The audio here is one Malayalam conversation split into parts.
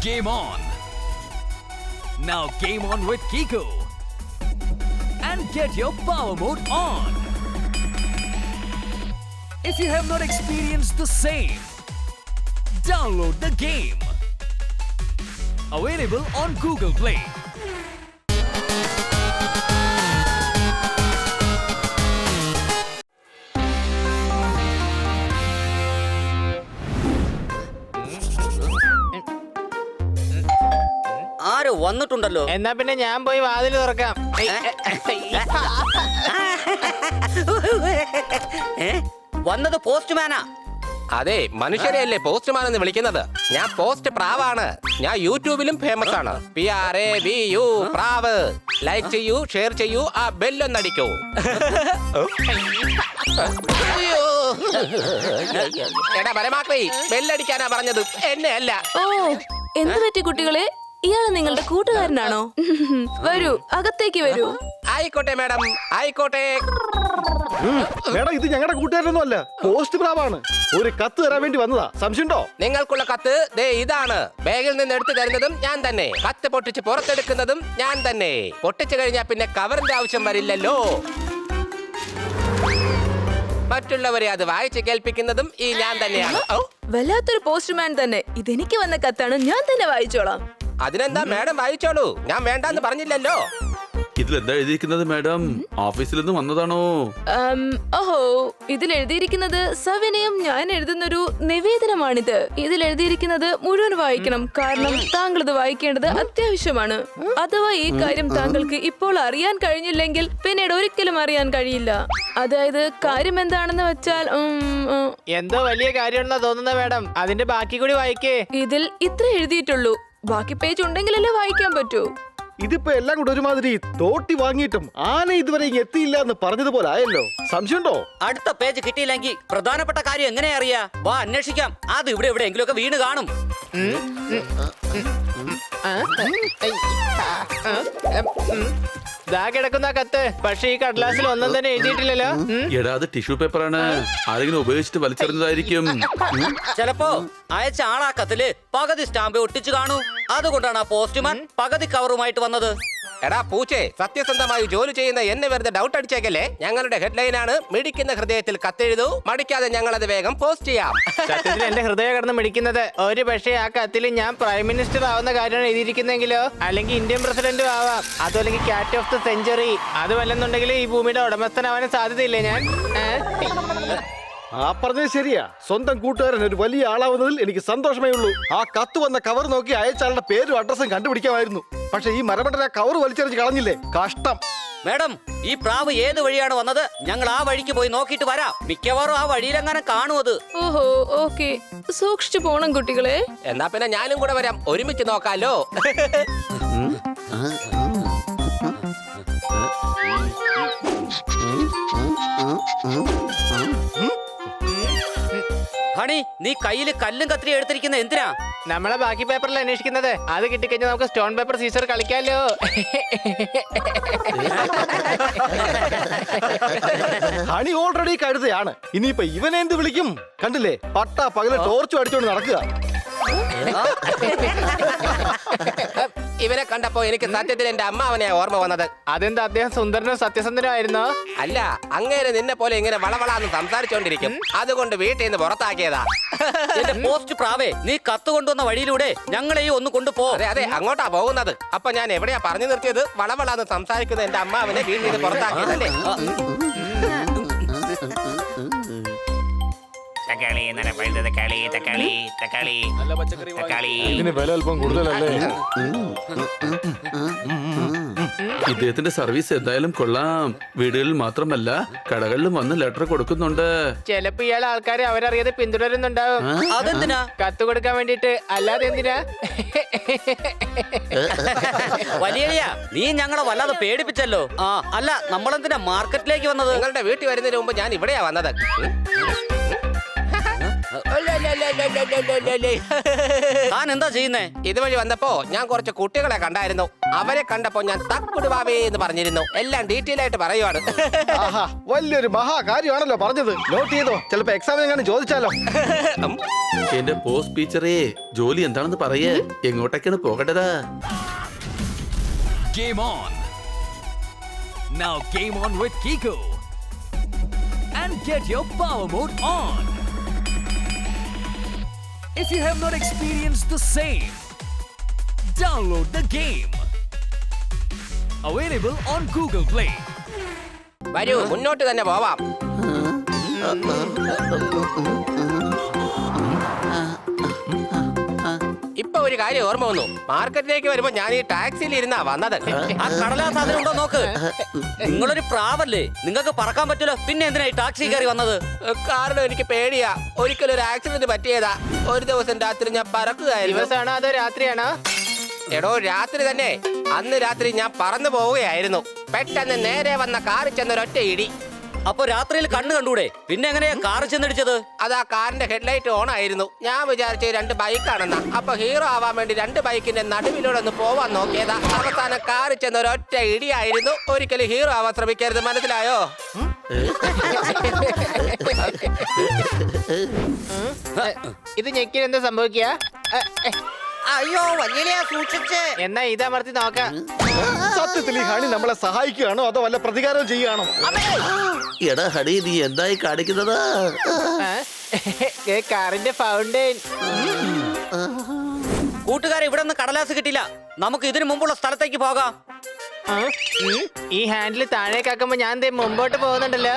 Game on! Now game on with Kiko and get your power mode on. If you have not experienced the same, download the game. Available on Google Play. ആരോ വന്നിട്ടുണ്ടല്ലോ. എന്നാ പിന്നെ ഞാൻ പോയി വാതിൽ തുറക്കാം. വന്നത് പോസ്റ്റ്മാനാ. അതെ, മനുഷ്യരെയല്ലേ പോസ്റ്റ്മാൻ എന്ന് വിളിക്കുന്നത്. ഞാൻ പോസ്റ്റ് പ്രാവാണ്. ഞാൻ യൂട്യൂബിലും ഫേമസ് ആണ്. PRAVU പ്രാവ്. ലൈക്ക് ചെയ്യൂ, ഷെയർ ചെയ്യൂ, ആ ബെല്ലൊന്നടിക്കൂ. എടാ പരമാക്രി, ബെല്ലടിക്കാനാ പറഞ്ഞത്, എന്നെ അല്ല. ഓ, എന്ത് പറ്റി കുട്ടികളെ? ഇയാള് നിങ്ങളുടെ കൂട്ടുകാരനാണോ? വരൂ, അകത്തേക്ക് വരൂ. ആയിക്കോട്ടെ മാഡം, ആയിക്കോട്ടെ. മേഡം, ഇത് ഞങ്ങളുടെ കൂട്ടുകാരനൊന്നും അല്ല, പോസ്റ്റ് പ്രാവാണ്. ഒരു കത്ത് തരാൻ വേണ്ടി വന്നതാ. സംശയമുണ്ടോ? നിങ്ങൾക്കുള്ള കത്ത് ദേ ഇതാണ്. ബാഗിൽ നിന്ന് എടുത്തു തരുന്നതും ഞാൻ തന്നെ. കത്ത് പൊട്ടിച്ച് പുറത്തെടുക്കുന്നതും ഞാൻ തന്നെ. പൊട്ടിച്ചു കഴിഞ്ഞാൽ പിന്നെ കവറിന്റെ ആവശ്യം വരില്ലല്ലോ. മറ്റുള്ളവരെ അത് വായിച്ച് കേൾപ്പിക്കുന്നതും ഈ ഞാൻ തന്നെയാണ്. വല്ലാത്തൊരു പോസ്റ്റ്മാൻ തന്നെ. ഇതെനിക്ക് വന്ന കത്താണ്, ഞാൻ തന്നെ വായിച്ചോളാം. അതിനെന്താ മാഡം വായിച്ചോളൂ, ഞാൻ വേണ്ടാന്ന് പറഞ്ഞില്ലല്ലോ. ഇതിലെന്താ എഴുതിയിരിക്കുന്നത് മാഡം? ഓഫീസിൽ നിന്ന് വന്നതാണോ? ഓഹോ, ഇതിൽ എഴുതിയിരിക്കുന്നത് സവിനയം ഞാൻ എഴുതുന്നൊരു നിവേദനമാണിത്. ഇതിൽ എഴുതിയിരിക്കുന്നത് മുഴുവൻ വായിക്കണം, കാരണം താങ്കൾ ഇത് വായിക്കേണ്ടത് അത്യാവശ്യമാണ്. അഥവാ ഈ കാര്യം താങ്കൾക്ക് ഇപ്പോൾ അറിയാൻ കഴിഞ്ഞില്ലെങ്കിൽ പിന്നീട് ഒരിക്കലും അറിയാൻ കഴിയില്ല. അതായത് കാര്യം എന്താണെന്ന് വെച്ചാൽ, എന്തോ വലിയ കാര്യമാണെന്നാ തോന്നുന്ന മാഡം. അതിന്റെ ബാക്കി കൂടി വായിക്കേ. ഇതിൽ ഇത്ര എഴുതിയിട്ടുള്ളൂ. ബാക്കി പേജ് ഉണ്ടെങ്കിലല്ലേ വായിക്കാൻ പറ്റൂ. ഇതിപ്പോ എല്ലാം കൂടെ ഒരുമാതിരി തോട്ടി വാങ്ങിയിട്ടും ആന ഇതുവരെ എത്തിയില്ല എന്ന് പറഞ്ഞതുപോലെ ആയല്ലോ. സംശയമുണ്ടോ? അടുത്ത പേജ് കിട്ടിയില്ലെങ്കിൽ പ്രധാനപ്പെട്ട കാര്യം എങ്ങനെ അറിയാ? വാ അന്വേഷിക്കാം. അത് ഇവിടെ എവിടെയെങ്കിലും ഒക്കെ വീണ് കാണും. ദാ കിടക്കുന്ന കത്ത്. പക്ഷെ ഈ കടലാസിൽ ഒന്നും തന്നെ എഴുതിയിട്ടില്ലല്ലോ. എടാ, അത് ടിഷ്യൂ പേപ്പറാണ്. ആരെങ്കിലും ഉപയോഗിച്ചിട്ട് വലിച്ചെറിഞ്ഞതായിരിക്കും. ചിലപ്പോ അയച്ച ആളാ കത്തില് പകുതി സ്റ്റാമ്പ് ഒട്ടിച്ചു കാണൂ. അതുകൊണ്ടാണ് ആ പോസ്റ്റ്മാൻ പകുതി കവറുമായിട്ട് വന്നത്. എടാ പൂച്ചേ, സത്യസന്ധമായി ജോലി ചെയ്യുന്ന എന്നെ വെറുതെ ഡൗട്ട് അടിച്ചേക്കല്ലേ. ഞങ്ങളുടെ ഹെഡ്ലൈനാണ് മിടിക്കുന്ന ഹൃദയത്തിൽ കത്തെഴുതൂ, മടിക്കാതെ ഞങ്ങൾ അത് വേഗം പോസ്റ്റ് ചെയ്യാം. സത്യത്തിൽ എന്റെ ഹൃദയം കിടന്ന് മിടിക്കുന്നത്. ഒരു പക്ഷേ ആ കത്തിൽ ഞാൻ പ്രൈം മിനിസ്റ്റർ ആവുന്ന കാര്യമാണ് എഴുതിയിരിക്കുന്നെങ്കിലോ, അല്ലെങ്കിൽ ഇന്ത്യൻ പ്രസിഡന്റും ആവാം, അതോ അല്ലെങ്കിൽ ക്യാറ്റ് ഓഫ് ദ സെഞ്ചുറി. അത് വല്ലെന്നുണ്ടെങ്കിൽ ഈ ഭൂമിയുടെ ഉടമസ്ഥനാവാൻ സാധ്യതയില്ലേ ഞാൻ? ആ പറഞ്ഞത് ശരിയാ. സ്വന്തം കൂട്ടുകാരൻ ഒരു വലിയ ആളാവുന്നതിൽ എനിക്ക് സന്തോഷമേ ഉള്ളൂ. ആ കത്ത് വന്ന കവർ നോക്കി അയച്ചാളുടെ പേരും അഡ്രസ്സും കണ്ടുപിടിക്കാമായിരുന്നു. പക്ഷെ ഈ മരമണ്ടര കവർ വലിച്ചെറിഞ്ഞ് കളഞ്ഞില്ലേ, കഷ്ടം. മേഡം, ഈ പ്രാവ് ഏത് വഴിയാണ് വന്നത്? ഞങ്ങൾ ആ വഴിക്ക് പോയി നോക്കിയിട്ട് വരാം. മിക്കവാറും ആ വഴിയിലെങ്ങനെ കാണും അത്. ഓഹോ, ഓക്കെ, സൂക്ഷിച്ചു പോണം കുട്ടികളെ. എന്നാ പിന്നെ ഞാനും കൂടെ വരാം, ഒരുമിച്ച് നോക്കാലോ. ഹണി, നീ കയ്യിൽ കല്ലും കത്രിയും എടുത്തിരിക്കുന്ന എന്തിനാ? നമ്മളെ ബാക്കി പേപ്പറിൽ അന്വേഷിക്കുന്നത്. അത് കിട്ടിക്കഴിഞ്ഞാൽ നമുക്ക് സ്റ്റോൺ പേപ്പർ സീസർ കളിക്കാലോ. ഹണി ഓൾറെഡി കഴുതയാണ്. ഇനിയിപ്പൊ ഇവനെ എന്ത് വിളിക്കും? കണ്ടില്ലേ, പട്ടാ പകല് ടോർച്ചും അടിച്ചോണ്ട് നടക്കുക. ഇവനെ കണ്ടപ്പോ എനിക്ക് സത്യത്തിൽ എന്റെ അമ്മാവനെ ഓർമ്മ വന്നത്. അതെന്താ, അദ്ദേഹം സുന്ദരനോ സത്യസന്ധനോ ആയിരുന്നോ? അല്ല, അങ്ങേരെ നിന്നെ പോലെ ഇങ്ങനെ വളവളാന്ന് സംസാരിച്ചോണ്ടിരിക്കും, അതുകൊണ്ട് വീട്ടിൽ നിന്ന് പുറത്താക്കിയതാ. എന്റെ പോസ്റ്റ് പ്രാവേ, നീ കത്ത് കൊണ്ടുവന്ന വഴിയിലൂടെ ഞങ്ങളെയും ഒന്ന് കൊണ്ടുപോ. അതെ അതെ, അങ്ങോട്ടാ പോകുന്നത്. അപ്പൊ ഞാൻ എവിടെയാ പറഞ്ഞു നിർത്തിയത്? വളവളാന്ന് സംസാരിക്കുന്ന എന്റെ അമ്മാവനെ വീട്ടിൽ നിന്ന് പുറത്താക്കിയതല്ലേ. തക്കാളി നല്ല പഴുത്ത തക്കാളി, തക്കാളി തക്കാളി തക്കാളി. ഇതിന് വില അല്പം കൂടുതലല്ലേ? ഇദ്ദേഹത്തിന്റെ സർവീസ് എന്തായാലും കൊള്ളാം. വീടുകളിൽ മാത്രമല്ല കടകളിലും വന്ന് ലെറ്റർ കൊടുക്കുന്നുണ്ട്. ചിലപ്പോ ഇയാൾ ആൾക്കാരെ അവരറിയാതെ പിന്തുടരുന്നുണ്ടാവും. അതെന്തിനാ? കത്ത് കൊടുക്കാൻ വേണ്ടിട്ട്, അല്ലാതെ എന്തിനാ? വലിയ നീ ഞങ്ങളെ വല്ലാതെ പേടിപ്പിച്ചല്ലോ. ആ അല്ല, നമ്മളെന്തിനാ മാർക്കറ്റിലേക്ക് വന്നത്? നിങ്ങളുടെ വീട്ടിൽ വരുന്നതിന് മുമ്പ് ഞാൻ ഇവിടെയാ വന്നത്. താൻ എന്താ ചെയ്യുന്നേ? ഇതുവഴി വന്നപ്പോ ഞാൻ കുറച്ച് കുട്ടികളെ കണ്ടായിരുന്നു. അവരെ കണ്ടപ്പോ ഞാൻ തക്കുടുവാവേ എന്ന് പറഞ്ഞിരുന്നു. എല്ലാം ഡീറ്റെയിൽ ആയിട്ട് പറയുവാണ്. ആഹാ, വലിയൊരു മഹാകാര്യമാണല്ലോ പറഞ്ഞത്. നോട്ട് ചെയ്തോ, ചിലപ്പോ എക്സാമിന് എങ്ങനെ ചോദിച്ചാലോ. എന്റെ പോസ്റ്റ് ടീച്ചറേ, ജോലി എന്താണെന്ന് പറയേ. എങ്ങോട്ടൊക്കെയാണ് പോകേണ്ടത്? Game on. Now game on with Kiko. And get your power mode on. If you have not experienced the same, download the game. Available on Google Play. വരൂ, മുന്നോട്ട് തന്നെ പോവാം. ഇപ്പൊ ഒരു കാര്യം ഓർമ്മ വന്നു. മാർക്കറ്റിലേക്ക് വരുമ്പോ ഞാൻ ഈ ടാക്സിയിൽ ഇരുന്നാ വന്നത്. ആ കടലാസ് അതിലുണ്ടോ നോക്ക്. നിങ്ങളൊരു പ്രാവല്ലേ, നിങ്ങൾക്ക് പറക്കാൻ പറ്റില്ല. പിന്നെ എന്തിനാ ഈ ടാക്സി കയറി വന്നത്? കാരണം എനിക്ക് പേടിയാ. ഒരിക്കലും ഒരു ആക്സിഡന്റ് പറ്റിയതാ. ഒരു ദിവസം രാത്രി ഞാൻ പറക്കുകയായിരുന്നു. ദിവസമാണോ അതോ രാത്രിയാണോ? എടോ, രാത്രി തന്നെ. അന്ന് രാത്രി ഞാൻ പറന്നു പോവുകയായിരുന്നു. പെട്ടെന്ന് നേരെ വന്ന കാറിൽ ചെന്നൊരൊറ്റ ഇടി. അപ്പൊ രാത്രിയിൽ കണ്ണ് കണ്ടൂടെ? പിന്നെ എങ്ങനെയാ കാറ് ചെന്നിടിച്ചത്? അത് ആ കാറിന്റെ ഹെഡ്ലൈറ്റ് ഓൺ ആയിരുന്നു. ഞാൻ വിചാരിച്ച രണ്ട് ബൈക്കാണെന്നാ. അപ്പൊ ഹീറോ ആവാൻ വേണ്ടി രണ്ട് ബൈക്കിന്റെ നടുവിലൂടെ ഒന്ന് പോവാൻ നോക്കിയതാ. അവസാനം കാറിൽ ചെന്ന ഒരൊറ്റ ഇടിയായിരുന്നു. ഒരിക്കലും ഹീറോ ആവാൻ ശ്രമിക്കരുത്, മനസ്സിലായോ? ഇത് ഞെക്കിന് എന്താ സംഭവിക്കുക? അയ്യോ, വലിയ സൂക്ഷിച്ച്. എന്നാ ഇതമർത്തി നോക്കാം. സത്യത്തിൽ ഈ ഹണി നമ്മളെ സഹായിക്കുകയാണോ അതോ വല്ല പ്രതികാരവും ചെയ്യുകയാണോ? എടാ ഹണി, നീ എന്തായി കാണിക്കുന്നത്? കാറിന്റെ ഫൗണ്ടൈൻ. കൂട്ടുകാരെ, ഇവിടെ നിന്ന് കടലാസ് കിട്ടില്ല. നമുക്ക് ഇതിനു മുമ്പുള്ള സ്ഥലത്തേക്ക് പോകാം. ഈ ഹാൻഡിൽ താഴേക്കാക്കുമ്പോ ഞാൻ ദേ മുമ്പോട്ട് പോകുന്നുണ്ടല്ലോ.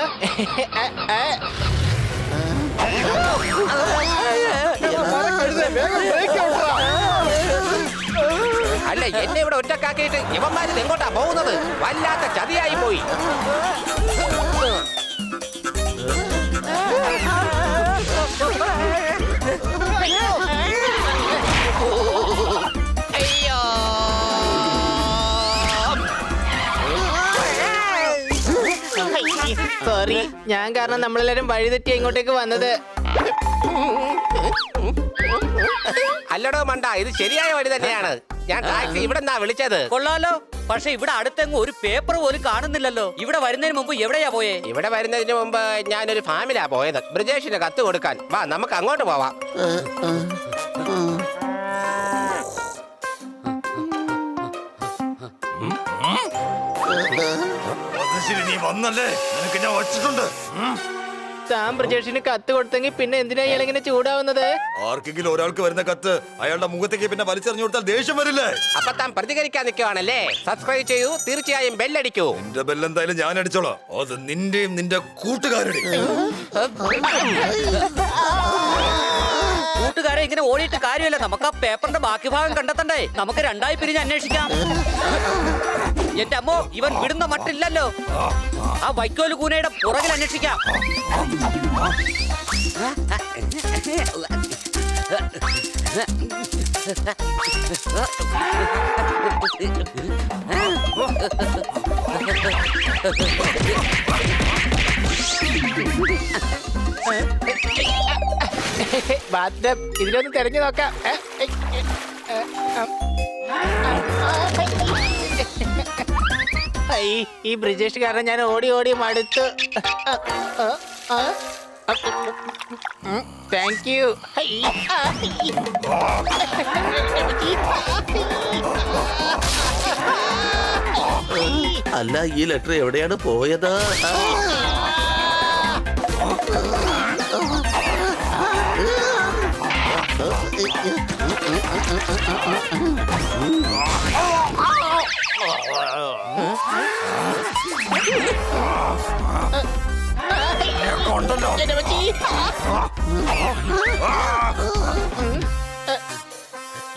അല്ല, എന്നെ ഇവിടെ ഒറ്റക്കാക്കിയിട്ട് ഇവന്മാരിത് എങ്ങോട്ടാ പോകുന്നത്? വല്ലാത്ത ചതിയായി പോയി. സോറി, ഞാൻ കാരണം നമ്മളെല്ലാരും വഴിതെറ്റി ഇങ്ങോട്ടേക്ക് വന്നത്. അല്ലടോ മണ്ട, ഇത് ശരിയായ വഴി തന്നെയാണ്. ഞാൻ ടാക്സി ഇവിടെ നിന്നാ വിളിച്ചത്. കൊള്ളാലോ. പക്ഷെ ഇവിടെ അടുത്തെങ്ങും ഒരു പേപ്പർ പോലും കാണുന്നില്ലല്ലോ. ഇവിടെ വരുന്നതിന് മുമ്പ് എവിടെയാ പോയേ? ഇവിടെ വരുന്നതിന് മുമ്പ് ഞാനൊരു ഫാമിലാ പോയത്, ബ്രിജേഷിന് കത്ത് കൊടുക്കാൻ. വാ, നമുക്ക് അങ്ങോട്ട് പോവാം. നീ വന്നല്ലേ, നിനക്ക് ഞാൻ വച്ചിട്ടുണ്ട്. താൻ ബ്രിജേഷിന് കത്ത് കൊടുത്തെങ്കിൽ പിന്നെ എന്തിനാ ഇയാളിങ്ങനെ ചൂടാവുന്നത്? ആർക്കെങ്കിലും ഒരാൾക്ക് വരുന്ന കത്ത് അയാളുടെ മുഖത്തേക്ക് പിന്നെ വലിച്ചെറിഞ്ഞു കൊടുത്താൽ ദേഷ്യം വരില്ലേ? അപ്പൊ താൻ പ്രതികരിക്കാൻ നിൽക്കുവാണല്ലേ? സബ്സ്ക്രൈബ് ചെയ്യൂ, തീർച്ചയായും ബെല്ലടിക്കൂ. നിന്റെ ബെല്ലെന്തായാലും ഞാൻ അടിച്ചോളാം. അത് നിന്റെയും നിന്റെ കൂട്ടുകാരുടെയും. കൂട്ടുകാരെ, ഇങ്ങനെ ഓടിയിട്ട് കാര്യമല്ല. നമുക്ക് ആ പേപ്പറിന്റെ ബാക്കി ഭാഗം കണ്ടെത്തണ്ടേ? നമുക്ക് രണ്ടായി പിരിഞ്ഞ് അന്വേഷിക്കാം. എന്റെ അമ്മോ, ഇവൻ വിടുന്ന മട്ടില്ലല്ലോ. ആ വൈക്കോല് കൂനയുടെ പുറകിൽ അന്വേഷിക്കാം. ബാത്ടബ്, ഇതിലൊന്ന് തെരഞ്ഞു നോക്കാം. ഈ ബ്രിജേഷ് കാരണം ഞാൻ ഓടി ഓടി മടുത്തു. Thank you. അല്ല, ഈ ലെറ്റർ എവിടെയാണ് പോയത്?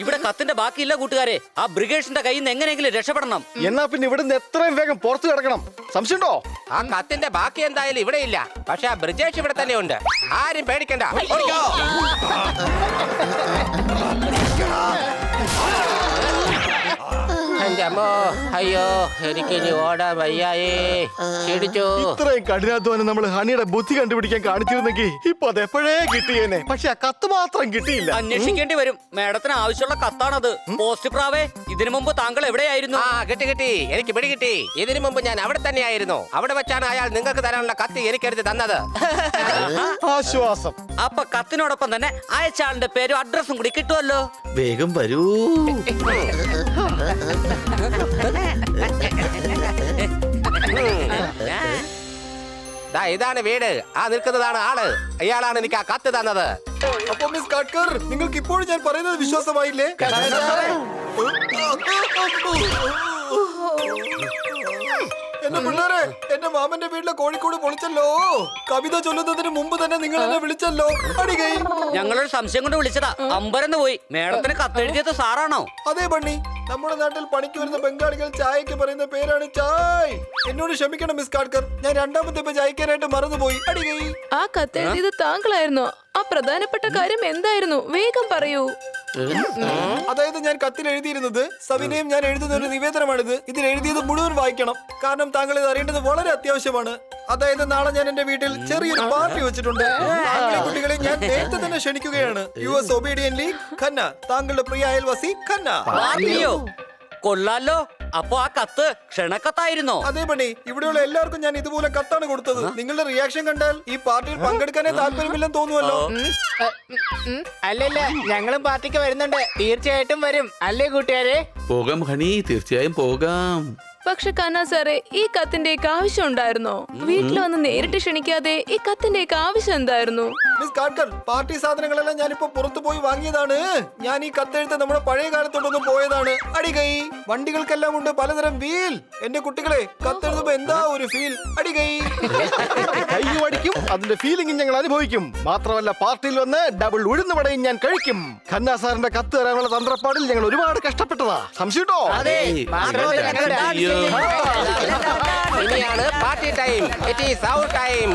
ഇവിടെ കത്തിന്റെ ബാക്കിയില്ല കൂട്ടുകാരെ. ആ ബ്രിഗേഷിന്റെ കയ്യിൽ നിന്ന് എങ്ങനെയെങ്കിലും രക്ഷപ്പെടണം. എന്നാ പിന്നെ ഇവിടുന്ന് എത്രയും വേഗം പുറത്തു കിടക്കണം. സംശയമുണ്ടോ? ആ കത്തിന്റെ ബാക്കി എന്തായാലും ഇവിടെ ഇല്ല. പക്ഷെ ആ ബ്രിജേഷ് ഇവിടെ തന്നെ ഉണ്ട്. ആരും പേടിക്കണ്ട. ഓടിക്കോ. എന്റെ എന്റെ അമ്മോ, അയ്യോ എനിക്ക് ഇനി ഓടാൻ വയ്യായേ. ക്ഷീണിച്ചു. ഇത്രയും കഠിനാധ്വാനം നമ്മൾ ഹണിയുടെ ബുദ്ധി കണ്ടുപിടിക്കാൻ കാണിച്ചിരുന്നെങ്കിൽ ഇപ്പൊ അത് എപ്പോഴേ കിട്ടിയേനെ. പക്ഷെ ആ കത്ത് മാത്രം കിട്ടിയില്ല. അന്വേഷിക്കേണ്ടി വരും. മേഡത്തിന് ആവശ്യമുള്ള കത്താണത്. പോസ്റ്റ് പ്രാവേ, ഇതിനു മുമ്പ് താങ്കൾ എവിടെയായിരുന്നു? ആ കിട്ടി എനിക്ക് പിടി കിട്ടി. ഇതിനു മുമ്പ് ഞാൻ അവിടെ തന്നെയായിരുന്നു. അവിടെ വെച്ചാണ് അയാൾ നിങ്ങൾക്ക് തരാനുള്ള കത്ത് എനിക്കെടുത്ത് തന്നത്. ആശ്വാസം. അപ്പൊ കത്തിനോടൊപ്പം തന്നെ അയച്ചാളിന്റെ പേരും അഡ്രസ്സും കൂടി കിട്ടുമല്ലോ. വേഗം വരൂ. ദാ ഇതാണ് വീട്. ആ നിൽക്കുന്നതാണ് ആള്. ഇയാളാണ് എനിക്ക് ആ കത്ത് തന്നത്. അപ്പൊ മിസ് കാട്കർ, നിങ്ങൾക്ക് ഇപ്പോഴും ഞാൻ പറയുന്നത് വിശ്വാസമായില്ലേ? എന്റെ പിള്ളേരെ, എന്റെ മാമന്റെ വീട്ടിലെ കോഴിക്കോട് പൊളിച്ചല്ലോ. കവിത ചൊല്ലുന്നതിന് മുമ്പ് തന്നെ നിങ്ങൾ എന്നെ വിളിച്ചല്ലോ. അടികൈ. ഞങ്ങളൊരു സംശയം കൊണ്ട് വിളിച്ചതാ. അമ്പരന്ന് പോയി. മേഡത്തിന് കത്തെഴുതിയത് സാറാണോ? അതെ ബണ്ണി, നമ്മുടെ നാട്ടിൽ പണിക്ക് വരുന്ന ബംഗാളികൾ ചായക്ക് പറയുന്ന പേരാണ് ചായ്. എന്നോട് ക്ഷമിക്കണം മിസ് കാട്കർ, ഞാൻ രണ്ടാമത്തെ പേജ് അയക്കാനായിട്ട് മറന്നുപോയി. അടികൈ. ആ കത്തെഴുതിയത് താങ്കളായിരുന്നോ? ആ പ്രധാനപ്പെട്ട കാര്യം എന്തായിരുന്നു? വേഗം പറയൂ. അതായത് ഞാൻ കത്തിൽ എഴുതിയിരുന്നത് സവിനയം ഞാൻ എഴുതുന്ന ഒരു നിവേദനമാണിത്. ഇതിൽ എഴുതിയത് മുഴുവൻ വായിക്കണം. കാരണം താങ്കൾ ഇത് അറിയേണ്ടത് വളരെ അത്യാവശ്യമാണ്. അതായത് നാളെ ഞാൻ എന്റെ വീട്ടിൽ ചെറിയൊരു പാർട്ടി വെച്ചിട്ടുണ്ട്. താങ്കളെ കുട്ടികളെ ഞാൻ നേരത്തെ തന്നെ ക്ഷണിക്കുകയാണ്. US ഒബീഡിയന്റ്ലി ഖന്ന, താങ്കളുടെ പ്രിയ അയൽവാസി ഖന്ന. പാർട്ടിയോ? കൊള്ളാലോ. അപ്പൊ ആ കത്ത് ക്ഷണക്കത്തായിരുന്നോ? അതേ പണി, ഇവിടെയുള്ള എല്ലാവർക്കും ഞാൻ ഇതുപോലെ കത്താണ് കൊടുത്തത്. നിങ്ങളുടെ റിയാക്ഷൻ കണ്ടാൽ ഈ പാർട്ടിയിൽ പങ്കെടുക്കാനേ താല്പര്യമില്ലെന്ന് തോന്നുമല്ലോ. അല്ലല്ല, ഞങ്ങളും പാർട്ടിക്ക് വരുന്നുണ്ട്. തീർച്ചയായിട്ടും വരും. അല്ലേ കൂട്ടുകാരെ? പോകാം ഹണി, തീർച്ചയായും പോകാം. പക്ഷെ കന്ന സാറേ, ഈ കത്തിന്റെയൊക്കെ ആവശ്യം ഉണ്ടായിരുന്നോ? വീട്ടിൽ വന്ന് നേരിട്ട് ക്ഷണിക്കാതെ ഈ കത്തിന്റെയൊക്കെ ആവശ്യം എന്തായിരുന്നു? മിസ് കാട്കർ, പാർട്ടി സാധനങ്ങളെല്ലാം ഞാനിപ്പോ പുറത്തു പോയി വാങ്ങിയതാണ്. ഞാൻ ഈ കത്തെഴുത്ത് നമ്മുടെ പഴയ കാലത്തോട്ടൊന്ന് പോയതാണ്. അടികൈ. വണ്ടികൾക്കെല്ലാം ഉണ്ട് പലതരം വീൽ. എന്റെ കുട്ടികളെ, കത്തെഴുതുമ്പോ എന്താ ഒരു ഫീൽ. അടികൈ. കൈയും അടിക്കും, അതിന്റെ ഫീലിംഗും ഞങ്ങൾ അനുഭവിക്കും. മാത്രമല്ല പാർട്ടിയിൽ വന്ന് ഡബിൾ ഉഴുന്നുവടയും ഞാൻ കഴിക്കും. ഖന്ന സാറിന്റെ കത്ത് തരാനുള്ള തന്ത്രപ്പാടിൽ ഞങ്ങൾ ഒരുപാട് കഷ്ടപ്പെട്ടതാ. സംശയിട്ടോ? അതെ. മാത്രമല്ല ഞങ്ങൾ അയ്യോ. ഇനിയാണ് party time. It is our time.